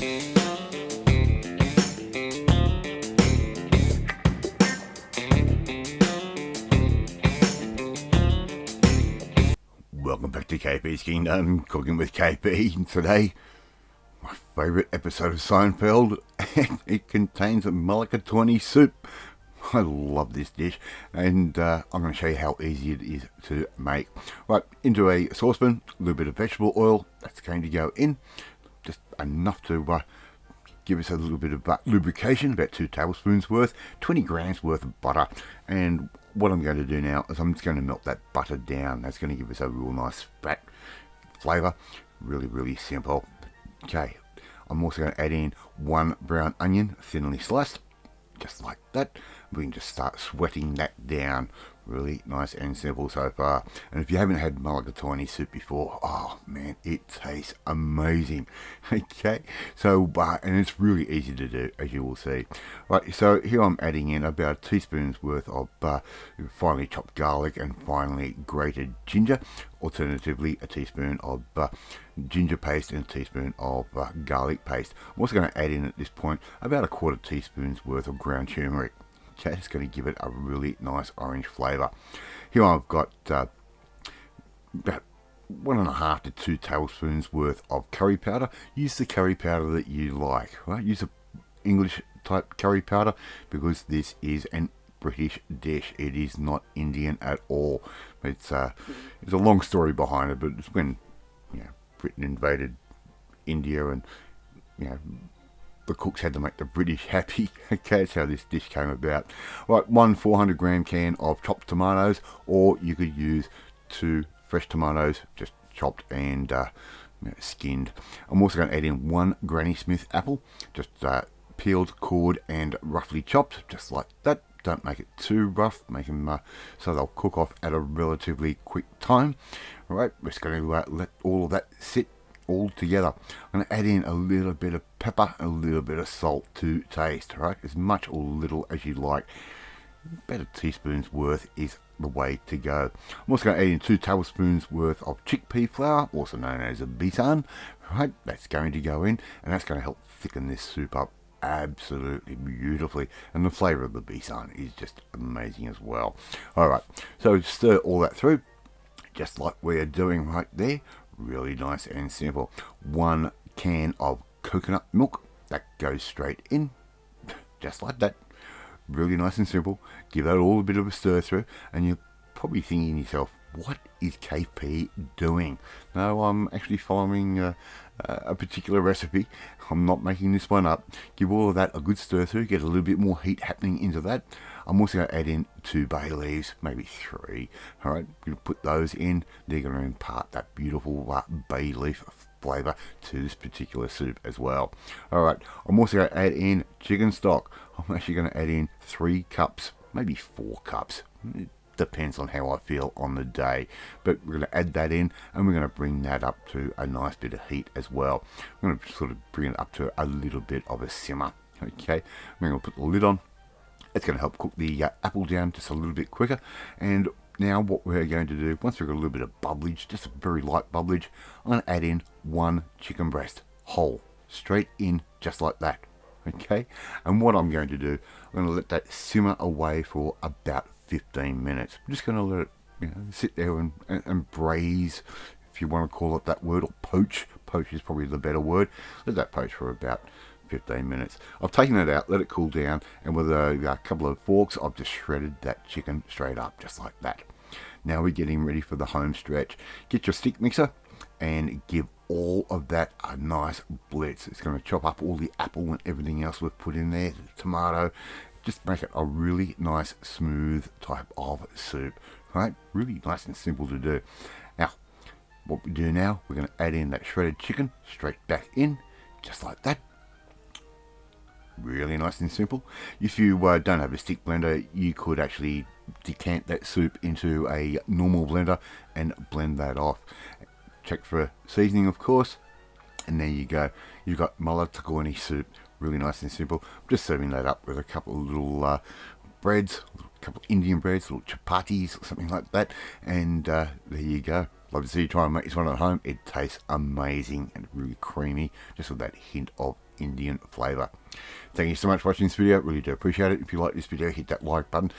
Welcome back to KP's Kingdom, cooking with KP. And today, my favourite episode of Seinfeld, and it contains a Mulligatawny soup. I love this dish, and I'm going to show you how easy it is to make. Right, into a saucepan, a little bit of vegetable oil, that's going to go in, just enough to give us a little bit of lubrication, about 2 tablespoons worth, 20 grams worth of butter, and what I'm going to do now is I'm just going to melt that butter down. That's going to give us a real nice fat flavour. Really simple. Okay, I'm also going to add in 1 brown onion, thinly sliced, just like that. We can just start sweating that down. Really nice and simple so far. And if you haven't had mulligatawny soup before, oh man, it tastes amazing. Okay, so and it's really easy to do, as you will see. Right, so here I'm adding in about a teaspoon's worth of finely chopped garlic and finely grated ginger. Alternatively, a teaspoon of ginger paste and a teaspoon of garlic paste. I'm also going to add in at this point about a 1/4 teaspoon's worth of ground turmeric. Okay, it's going to give it a really nice orange flavour. Here I've got about 1.5 to 2 tablespoons worth of curry powder. Use the curry powder that you like, right? Use a English type curry powder because this is an British dish. It is not Indian at all. It's a long story behind it, but it's when Britain invaded India and the cooks had to make the British happy. Okay, that's how this dish came about. Right, 1 400-gram can of chopped tomatoes, or you could use 2 fresh tomatoes, just chopped and skinned. I'm also going to add in 1 Granny Smith apple, just peeled, cored, and roughly chopped, just like that. Don't make it too rough. Make them so they'll cook off at a relatively quick time. All right, we're just going to let all of that sit all together. I'm going to add in a little bit of pepper and a little bit of salt to taste, right? As much or little as you like. About a teaspoon's worth is the way to go. I'm also going to add in 2 tablespoons worth of chickpea flour, also known as a besan, right? That's going to go in, and that's going to help thicken this soup up absolutely beautifully, and the flavour of the besan is just amazing as well. Alright, so stir all that through, just like we're doing right there. Really nice and simple. 1 can of coconut milk, that goes straight in, just like that. Really nice and simple. Give that all a bit of a stir through, and you're probably thinking to yourself, what is KP doing? No, I'm actually following a particular recipe. I'm not making this one up. Give all of that a good stir through, get a little bit more heat happening into that. I'm also going to add in 2 bay leaves, maybe 3. Alright, going to put those in. They're going to impart that beautiful bay leaf flavour to this particular soup as well. Alright, I'm also going to add in chicken stock. I'm actually going to add in 3 cups, maybe 4 cups. It depends on how I feel on the day, but we're going to add that in, and we're going to bring that up to a nice bit of heat as well. I'm going to sort of bring it up to a little bit of a simmer. Okay, I'm going to put the lid on. It's going to help cook the apple down just a little bit quicker. And now what we're going to do, once we've got a little bit of bubblage, just a very light bubblage, I'm going to add in 1 chicken breast, whole, straight in, just like that. Okay, and what I'm going to do, I'm going to let that simmer away for about 15 minutes. I'm just going to let it sit there and braise, if you want to call it that word, or poach. Poach is probably the better word. Let that poach for about 15 minutes. I've taken it out, let it cool down, and with a couple of forks, I've just shredded that chicken straight up, just like that. Now we're getting ready for the home stretch. Get your stick mixer and give all of that a nice blitz. It's going to chop up all the apple and everything else we've put in there, the tomato. Just make it a really nice, smooth type of soup. Right? Really nice and simple to do. Now, what we do now, we're going to add in that shredded chicken straight back in, just like that. Really nice and simple. If you don't have a stick blender, you could actually decant that soup into a normal blender and blend that off. Check for seasoning, of course, and there you go. You've got mulligatawny soup. Really nice and simple. I'm just serving that up with a couple of little breads, a couple of Indian breads, little chapatis or something like that, and there you go. Love to see you try and make this one at home. It tastes amazing and really creamy, just with that hint of Indian flavour. Thank you so much for watching this video. Really do appreciate it. If you like this video, hit that like button.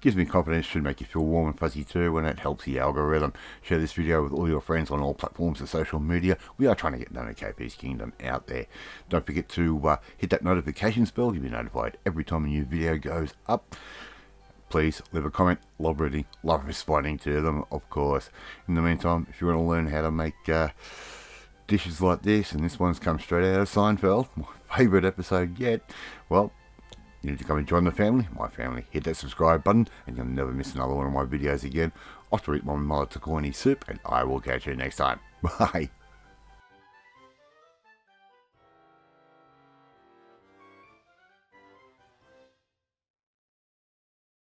Gives me confidence, should make you feel warm and fuzzy too, and it helps the algorithm. Share this video with all your friends on all platforms of social media. We are trying to get known KP's Kingdom out there. Don't forget to hit that notifications bell. You'll be notified every time a new video goes up. Please leave a comment. Love reading, love responding to them, of course. In the meantime, if you want to learn how to make dishes like this, and this one's come straight out of Seinfeld, my favourite episode yet, well, you need to come and join the family, my family. Hit that subscribe button and you'll never miss another one of my videos again. Off to eat my mulligatawny soup, and I will catch you next time. Bye.